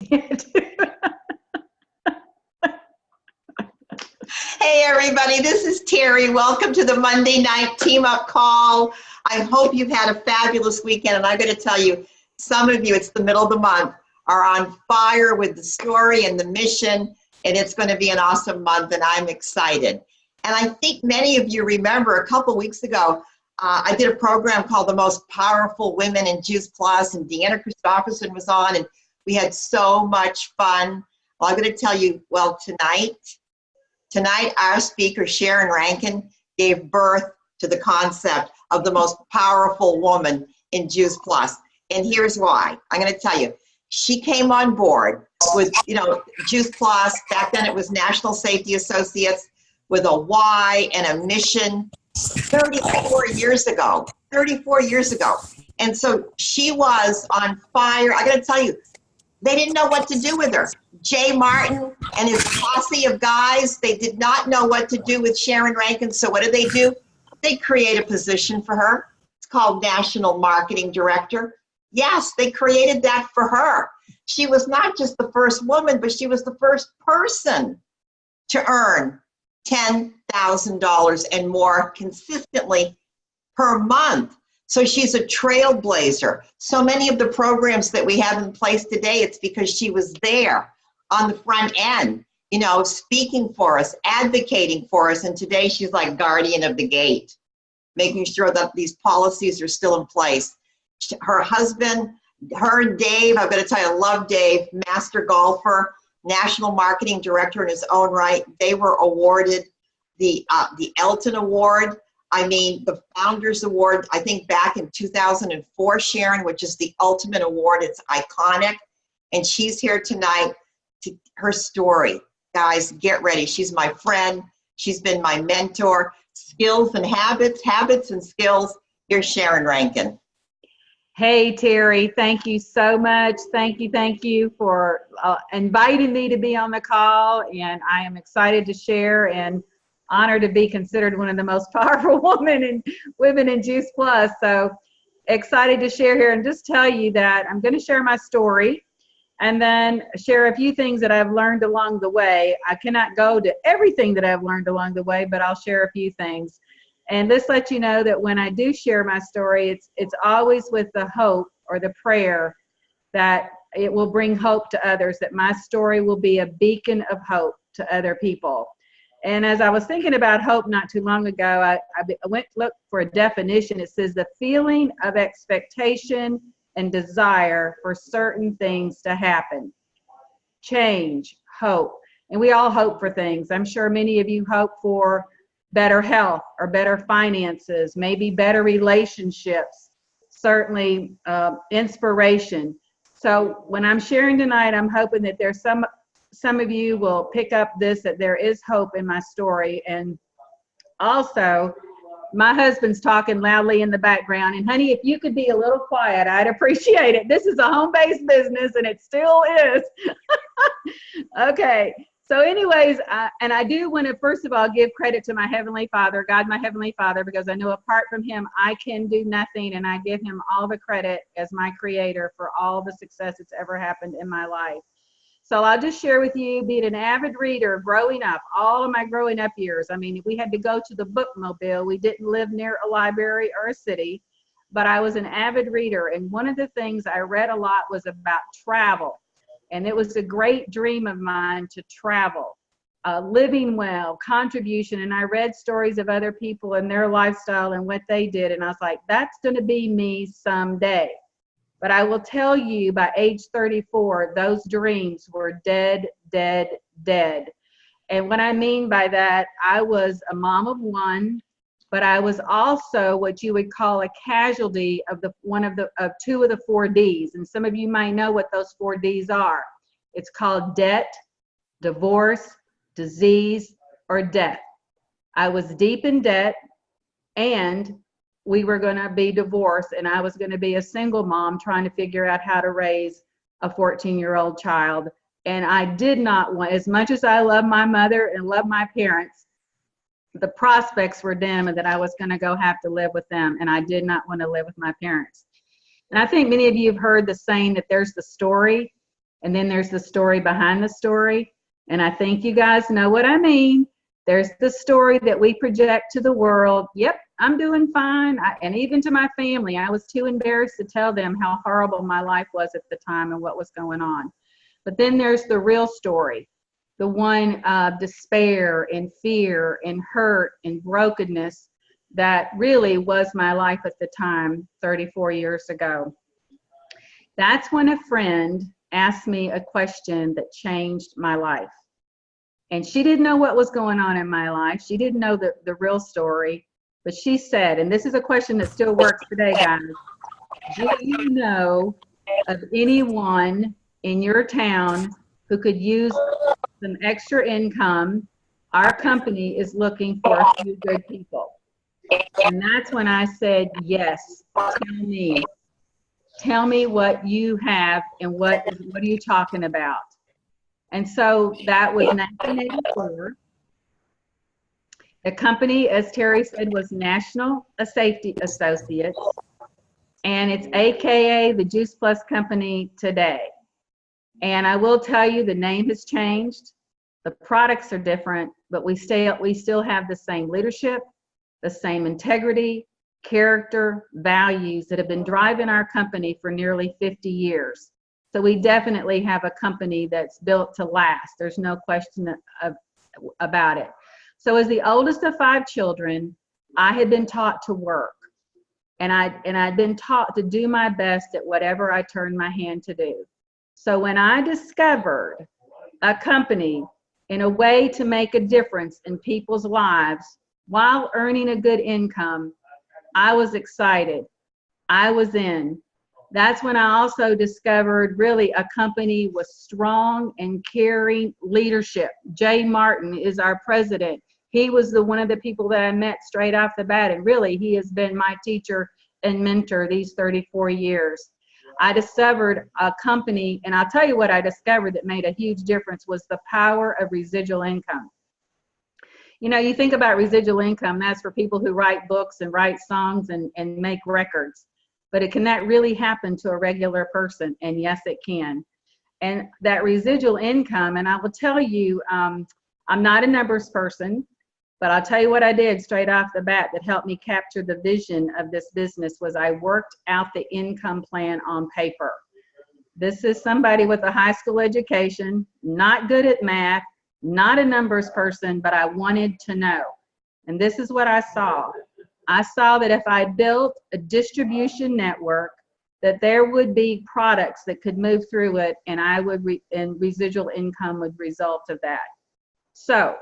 Hey everybody, this is Terry. Welcome to the Monday night team up call. I hope you've had a fabulous weekend, and I'm going to tell you, some of you, it's the middle of the month, are on fire with the story and the mission, and it's going to be an awesome month, and I'm excited. And I think many of you remember a couple weeks ago, I did a program called The Most Powerful Women in Juice Plus, and Deanna Christopherson was on, and we had so much fun. Well, I'm going to tell you, well, Tonight, our speaker, Sharron Rankin, gave birth to the concept of the most powerful woman in Juice Plus. And here's why. I'm going to tell you. She came on board with, Juice Plus. Back then it was National Safety Associates, with a why and a mission 34 years ago. 34 years ago. And so she was on fire. I got to tell you, they didn't know what to do with her. Jay Martin and his posse of guys, they did not know what to do with Sharron Rankin. So what do? They create a position for her. It's called National Marketing Director. Yes, they created that for her. She was not just the first woman, but she was the first person to earn $10,000 and more consistently per month. So she's a trailblazer. So many of the programs that we have in place today, it's because she was there on the front end, speaking for us, advocating for us. And today she's like guardian of the gate, making sure that these policies are still in place. Her husband, her and Dave, I've got to tell you, I love Dave, master golfer, national marketing director in his own right. They were awarded the Elton Award. I mean, the Founders Award, I think back in 2004, Sharron, which is the ultimate award. It's iconic. And she's here tonight to her story. Guys, get ready. She's my friend. She's been my mentor. Skills and habits, habits and skills. Here's Sharron Rankin. Hey, Terry, thank you so much. Thank you for inviting me to be on the call. And I am excited to share and honored to be considered one of the most powerful women in Juice Plus. So excited to share here and just tell you that I'm going to share my story and then share a few things that I've learned along the way. I cannot go to everything that I've learned along the way, but I'll share a few things. And just let you know that when I do share my story, it's always with the hope or the prayer that it will bring hope to others, that my story will be a beacon of hope to other people. And as I was thinking about hope not too long ago, I went to look for a definition. It says the feeling of expectation and desire for certain things to happen. Change, hope. And we all hope for things. I'm sure many of you hope for better health or better finances, maybe better relationships, certainly inspiration. So when I'm sharing tonight, I'm hoping that there's some of you will pick up this, that there is hope in my story. And also, my husband's talking loudly in the background. And honey, if you could be a little quiet, I'd appreciate it. This is a home-based business, and it still is. Okay. So anyways, and I do want to, first of all, give credit to my Heavenly Father, God, my Heavenly Father, because I know apart from Him, I can do nothing. And I give Him all the credit as my creator for all the success that's ever happened in my life. So I'll just share with you, being an avid reader growing up, all of my growing up years. I mean, we had to go to the bookmobile. We didn't live near a library or a city, but I was an avid reader. And one of the things I read a lot was about travel. And it was a great dream of mine to travel, living well, contribution. And I read stories of other people and their lifestyle and what they did. And I was like, that's going to be me someday. But I will tell you, by age 34, those dreams were dead, dead, dead. And what I mean by that, I was a mom of one, but I was also what you would call a casualty of two of the 4 Ds. And some of you might know what those 4 Ds are. It's called debt, divorce, disease, or death. I was deep in debt, and we were going to be divorced, and I was going to be a single mom trying to figure out how to raise a 14-year-old child. And I did not want, as much as I love my mother and love my parents, the prospects were dim and that I was going to go have to live with them. And I did not want to live with my parents. And I think many of you have heard the saying that there's the story And then there's the story behind the story. And I think you guys know what I mean. There's the story that we project to the world. Yep, I'm doing fine. And even to my family, I was too embarrassed to tell them how horrible my life was at the time and what was going on. But then there's the real story, the one of despair and fear and hurt and brokenness that really was my life at the time, 34 years ago. That's when a friend asked me a question that changed my life. And she didn't know what was going on in my life. She didn't know the real story. But she said, and this is a question that still works today, guys, do you know of anyone in your town who could use some extra income? Our company is looking for a few good people. And that's when I said, yes, tell me what you have and what are you talking about? And so that was 1984. The company, as Terry said, was National Safety Associates, and it's AKA the Juice Plus company today. And I will tell you, the name has changed. The products are different, but we still have the same leadership, the same integrity, character, values that have been driving our company for nearly 50 years. So we definitely have a company that's built to last. There's no question about it. So as the oldest of 5 children, I had been taught to work, and I'd been taught to do my best at whatever I turned my hand to do. So when I discovered a company in a way to make a difference in people's lives while earning a good income, I was excited. I was in. That's when I also discovered really a company with strong and caring leadership. Jay Martin is our president. He was one of the people that I met straight off the bat, and really he has been my teacher and mentor these 34 years. I discovered a company, and I'll tell you what I discovered that made a huge difference was the power of residual income. You know, you think about residual income, that's for people who write books and write songs and make records. But can that really happen to a regular person? And yes, it can. And that residual income, and I will tell you, I'm not a numbers person, but I'll tell you what I did straight off the bat that helped me capture the vision of this business was I worked out the income plan on paper. This is somebody with a high school education, not good at math, not a numbers person, but I wanted to know. And this is what I saw. I saw that if I built a distribution network, that there would be products that could move through it, and and residual income would result of that. So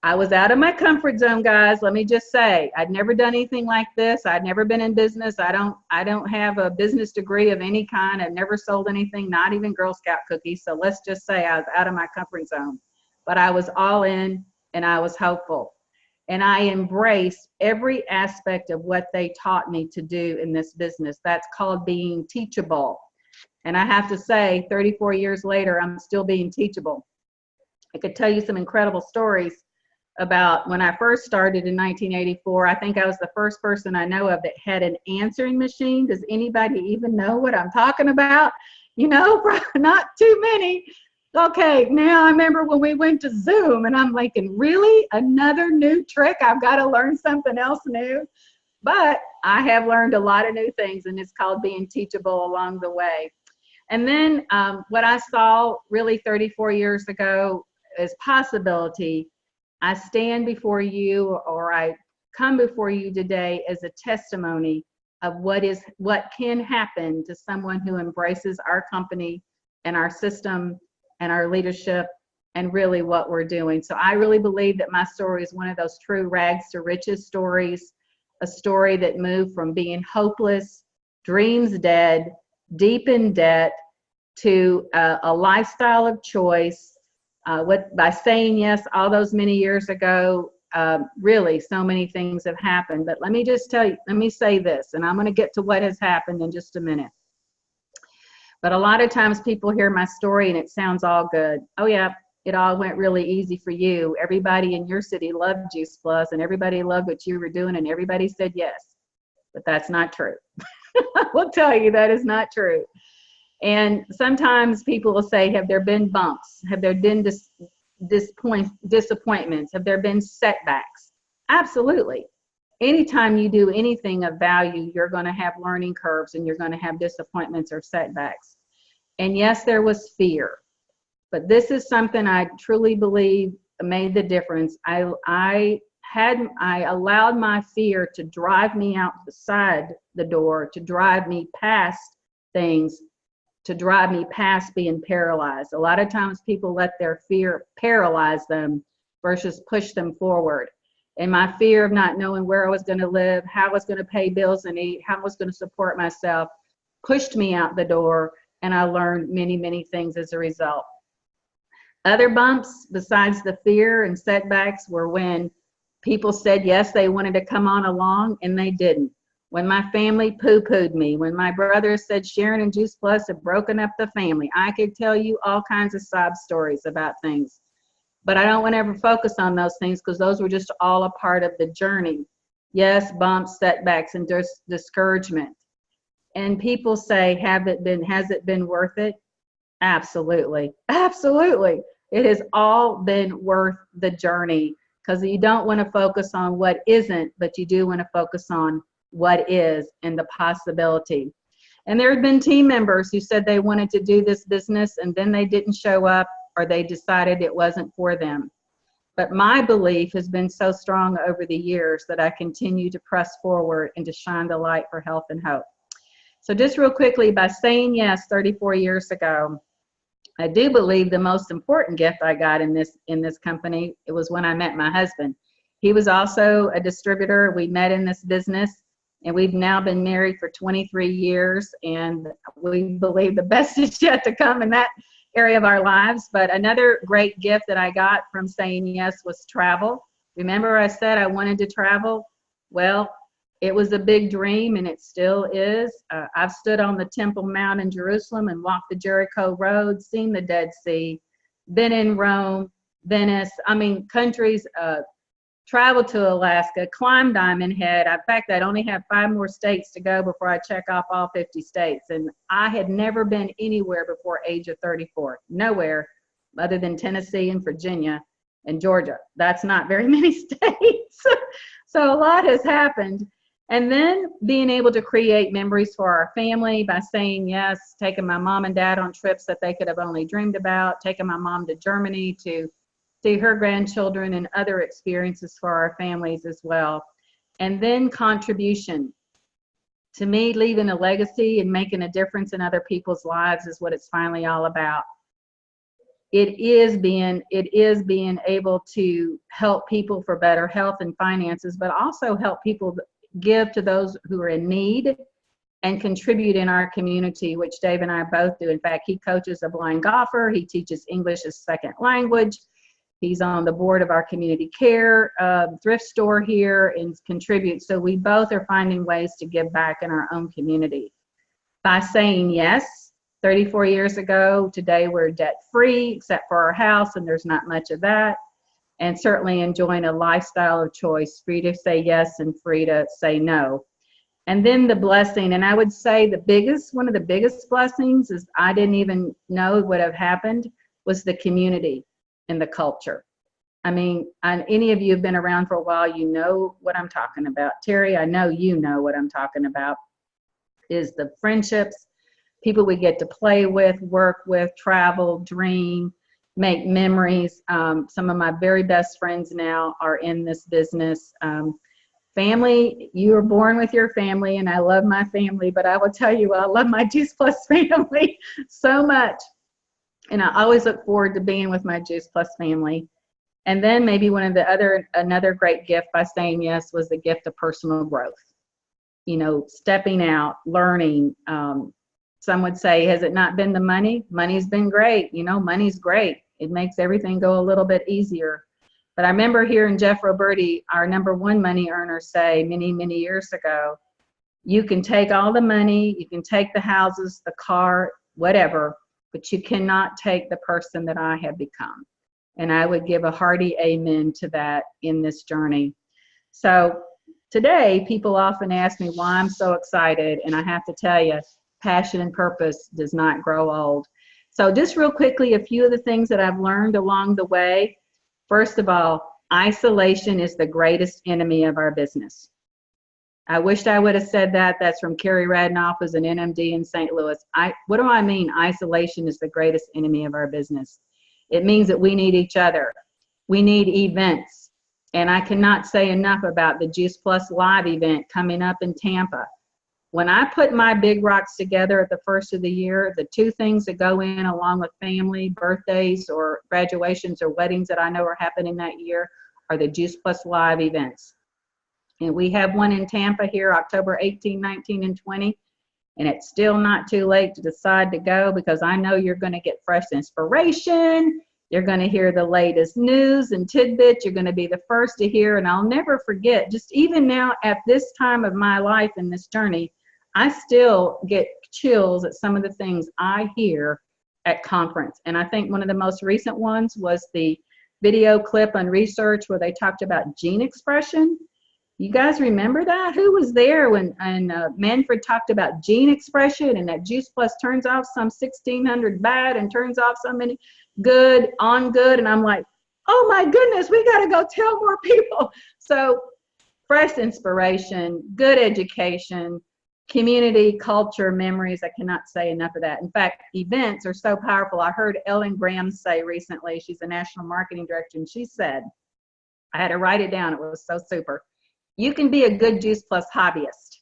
I was out of my comfort zone, guys. Let me just say, I'd never done anything like this. I'd never been in business. I don't have a business degree of any kind. I've never sold anything, not even Girl Scout cookies. So let's just say I was out of my comfort zone. But I was all in, and I was hopeful. And I embraced every aspect of what they taught me to do in this business. That's called being teachable. And I have to say, 34 years later, I'm still being teachable. I could tell you some incredible stories about when I first started in 1984. I think I was the first person I know of that had an answering machine. Does anybody even know what I'm talking about? You know, not too many. Okay, now I remember when we went to Zoom, and I'm like, really? Another new trick? I've got to learn something else new. But I have learned a lot of new things, and it's called being teachable along the way. And then what I saw really 34 years ago is possibility. I stand before you, or I come before you today as a testimony of what can happen to someone who embraces our company and our system and our leadership and really what we're doing. So I really believe that my story is one of those true rags to riches stories, a story that moved from being hopeless, dreams dead, deep in debt, to a lifestyle of choice. By saying yes all those many years ago, really so many things have happened. But let me just tell you, let me say this, and I'm going to get to what has happened in just a minute. But a lot of times people hear my story and it sounds all good. Oh yeah, it all went really easy for you. Everybody in your city loved Juice Plus, and everybody loved what you were doing, and everybody said yes. But that's not true. I will tell you that is not true. And sometimes people will say, have there been bumps? Have there been disappointments? Have there been setbacks? Absolutely. Anytime you do anything of value, you're going to have learning curves and you're going to have disappointments or setbacks. And yes, there was fear, but this is something I truly believe made the difference. I allowed my fear to drive me outside the door, to drive me past things, to drive me past being paralyzed. A lot of times people let their fear paralyze them versus push them forward. And my fear of not knowing where I was going to live, how I was going to pay bills and eat, how I was going to support myself, pushed me out the door, and I learned many, many things as a result. Other bumps besides the fear and setbacks were when people said yes, they wanted to come on along and they didn't. When my family poo-pooed me, when my brother said Sharron and Juice Plus have broken up the family, I could tell you all kinds of sob stories about things. But I don't want to ever focus on those things because those were just all a part of the journey. Yes, bumps, setbacks, and discouragement. And people say, has it been worth it? Absolutely. Absolutely. It has all been worth the journey because you don't want to focus on what isn't, but you do want to focus on what is and the possibility. And there have been team members who said they wanted to do this business and then they didn't show up or they decided it wasn't for them. But my belief has been so strong over the years that I continue to press forward and to shine the light for health and hope. So just real quickly, by saying yes 34 years ago, I do believe the most important gift I got in this company, it was when I met my husband. He was also a distributor. We met in this business, and we've now been married for 23 years, and we believe the best is yet to come in that area of our lives. But another great gift that I got from saying yes was travel. Remember I said I wanted to travel? Well, it was a big dream, and it still is. I've stood on the Temple Mount in Jerusalem and walked the Jericho Road, seen the Dead Sea, been in Rome, Venice, countries, traveled to Alaska, climbed Diamond Head. In fact, I'd only have 5 more states to go before I check off all 50 states. And I had never been anywhere before age of 34, nowhere other than Tennessee and Virginia and Georgia. That's not very many states. So a lot has happened. And then being able to create memories for our family by saying yes, taking my mom and dad on trips that they could have only dreamed about, taking my mom to Germany to see her grandchildren and other experiences for our families as well. And then contribution. To me, leaving a legacy and making a difference in other people's lives is what it's finally all about. It is being able to help people for better health and finances, but also help people give to those who are in need and contribute in our community, which Dave and I both do. In fact, he coaches a blind golfer. He teaches English as second language. He's on the board of our community care thrift store here and contributes. So we both are finding ways to give back in our own community. By saying yes, 34 years ago, today we're debt-free except for our house, and there's not much of that. And certainly enjoying a lifestyle of choice, free to say yes and free to say no. And then the blessing, and I would say one of the biggest blessings is I didn't even know would have happened, was the community and the culture. Any of you have been around for a while, you know what I'm talking about. Terry, I know you know what I'm talking about, is the friendships, people we get to play with, work with, travel, dream, make memories. Some of my very best friends now are in this business. Family, you were born with your family, and I love my family, but I will tell you, I love my Juice Plus family so much. And I always look forward to being with my Juice Plus family. And then maybe another great gift by saying yes was the gift of personal growth. Stepping out, learning. Some would say, has it not been the money? Money's been great. Money's great. It makes everything go a little bit easier. But I remember hearing Jeff Roberti, our #1 money earner, say many, many years ago, you can take all the money, you can take the houses, the car, whatever, but you cannot take the person that I have become. And I would give a hearty amen to that in this journey. So today, people often ask me why I'm so excited, and I have to tell you, passion and purpose does not grow old. So just real quickly, a few of the things that I've learned along the way. First of all, isolation is the greatest enemy of our business. I wished I would have said that. That's from Carrie Radnoff, who's an NMD in St. Louis. What do I mean? Isolation is the greatest enemy of our business. It means that we need each other. We need events. And I cannot say enough about the Juice Plus Live event coming up in Tampa. When I put my big rocks together at the first of the year, the two things that go in along with family, birthdays, or graduations or weddings that I know are happening that year are the Juice Plus Live events. And we have one in Tampa here, October 18, 19, and 20. And it's still not too late to decide to go, because I know you're going to get fresh inspiration. You're going to hear the latest news and tidbits. You're going to be the first to hear. And I'll never forget, just even now at this time of my life in this journey, I still get chills at some of the things I hear at conference. And I think one of the most recent ones was the video clip on research where they talked about gene expression. You guys remember that? Who was there when Manfred talked about gene expression, and that Juice Plus turns off some 1,600 bad and turns off so many good on good? And I'm like, oh my goodness, we got to go tell more people. So fresh inspiration, good education, community, culture, memories. I cannot say enough of that. In fact, events are so powerful. I heard Ellen Graham say recently, she's a national marketing director, and she said, I had to write it down, it was so super. You can be a good Juice Plus hobbyist,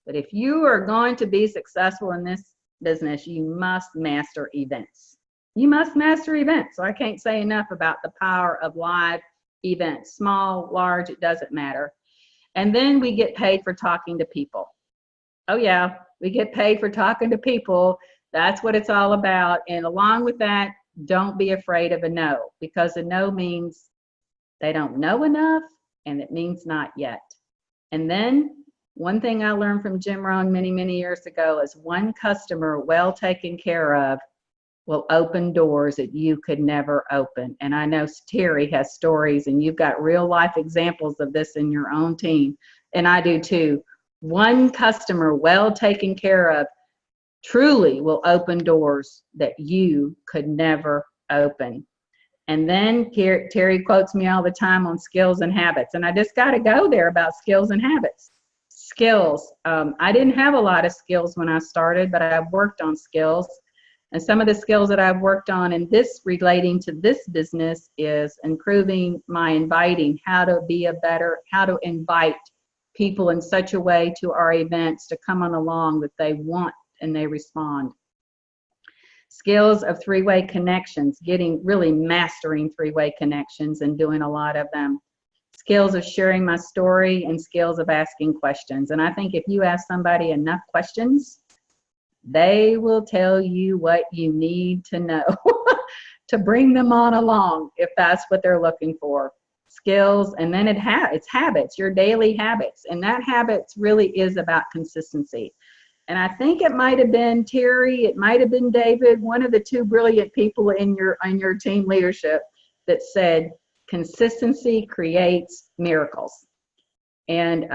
but if you are going to be successful in this business, you must master events. You must master events. So I can't say enough about the power of live events, small, large, it doesn't matter. And then we get paid for talking to people. Oh yeah, we get paid for talking to people. That's what it's all about. And along with that, don't be afraid of a no, because a no means they don't know enough, and it means not yet. And then one thing I learned from Jim Rohn many, many years ago is one customer well taken care of will open doors that you could never open. And I know Terry has stories, and you've got real life examples of this in your own team, and I do too. One customer well taken care of truly will open doors that you could never open. And then Terry quotes me all the time on skills and habits. And I just got to go there about skills and habits. Skills. I didn't have a lot of skills when I started, but I've worked on skills. And some of the skills that I've worked on in this relating to this business is improving my inviting, how to invite people in such a way to our events to come on along that they want and they respond. Skills of three-way connections, really mastering three-way connections and doing a lot of them. Skills of sharing my story, and skills of asking questions. And I think if you ask somebody enough questions, they will tell you what you need to know to bring them on along if that's what they're looking for. Skills, and then it's habits, your daily habits. And that habits really is about consistency. And I think it might have been Terry, it might have been David, one of the two brilliant people in your team leadership that said, consistency creates miracles. And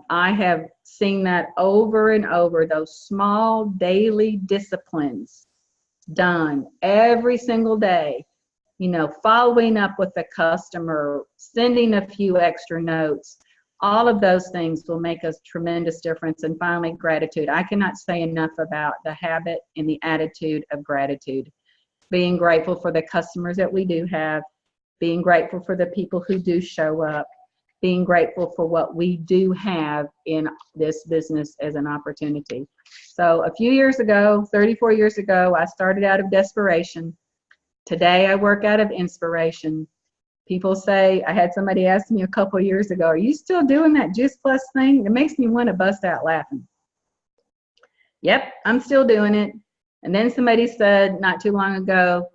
I have seen that over and over, those small daily disciplines done every single day, following up with the customer, sending a few extra notes. All of those things will make a tremendous difference. And finally, gratitude. I cannot say enough about the habit and the attitude of gratitude. Being grateful for the customers that we do have, being grateful for the people who do show up, being grateful for what we do have in this business as an opportunity. So a few years ago, 34 years ago, I started out of desperation. Today, I work out of inspiration. People say, I had somebody ask me a couple of years ago, are you still doing that Juice Plus thing? It makes me want to bust out laughing. Yep, I'm still doing it. And then somebody said not too long ago,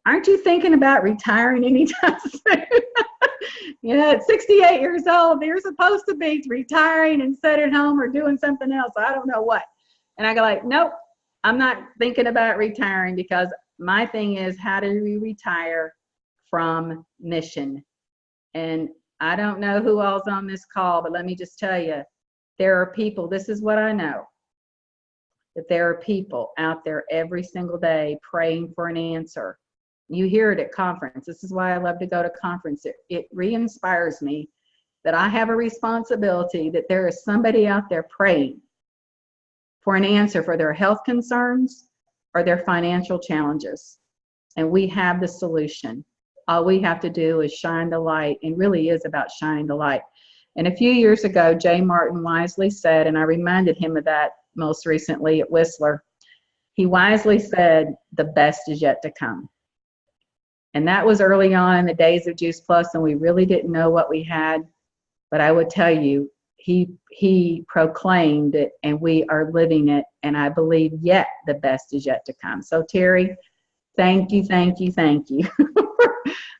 aren't you thinking about retiring anytime soon? At 68 years old, you're supposed to be retiring and sit at home or doing something else. I don't know what. And I go like, nope, I'm not thinking about retiring, because my thing is, how do we retire from mission? And I don't know who all's on this call, but let me just tell you, there are people, this is what I know. that there are people out there every single day praying for an answer. You hear it at conference. This is why I love to go to conference. It re-inspires me that I have a responsibility, that there is somebody out there praying for an answer for their health concerns or their financial challenges. And we have the solution. All we have to do is shine the light, and really is about shining the light. And a few years ago, Jay Martin wisely said, and I reminded him of that most recently at Whistler, he wisely said, the best is yet to come. And that was early on in the days of Juice Plus, and we really didn't know what we had. But I would tell you, he proclaimed it, and we are living it. And I believe yet the best is yet to come. So Terry, thank you for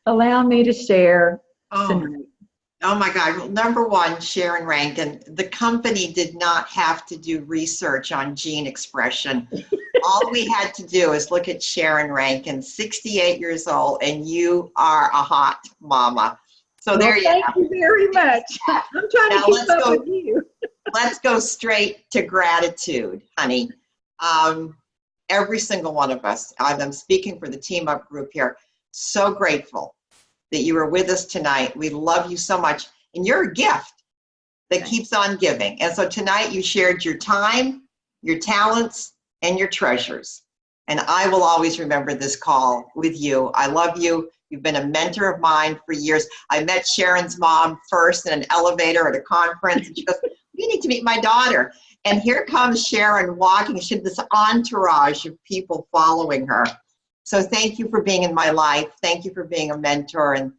allowing me to share tonight. Oh my God. Well, number one, Sharron Rankin, the company did not have to do research on gene expression. All we had to do is look at Sharron Rankin, 68 years old, and you are a hot mama. So there you go. Thank you very much. I'm trying to keep up with you. Let's go straight to gratitude, honey. Every single one of us, I'm speaking for the Team Up group here, so grateful that you were with us tonight. We love you so much. And you're a gift that keeps on giving. And so tonight you shared your time, your talents, and your treasures. And I will always remember this call with you. I love you. You've been a mentor of mine for years. I met Sharon's mom first in an elevator at a conference. And she goes, you need to meet my daughter. And here comes Sharron walking. She had this entourage of people following her. So thank you for being in my life. Thank you for being a mentor. And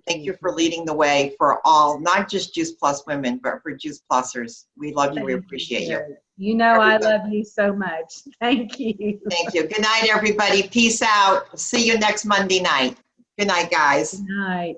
thank you for leading the way for all, not just Juice Plus women, but for Juice Plusers. We love you. We appreciate you. You know, everybody. I love you so much. Thank you. Thank you. Good night, everybody. Peace out. See you next Monday night. Good night, guys. Good night.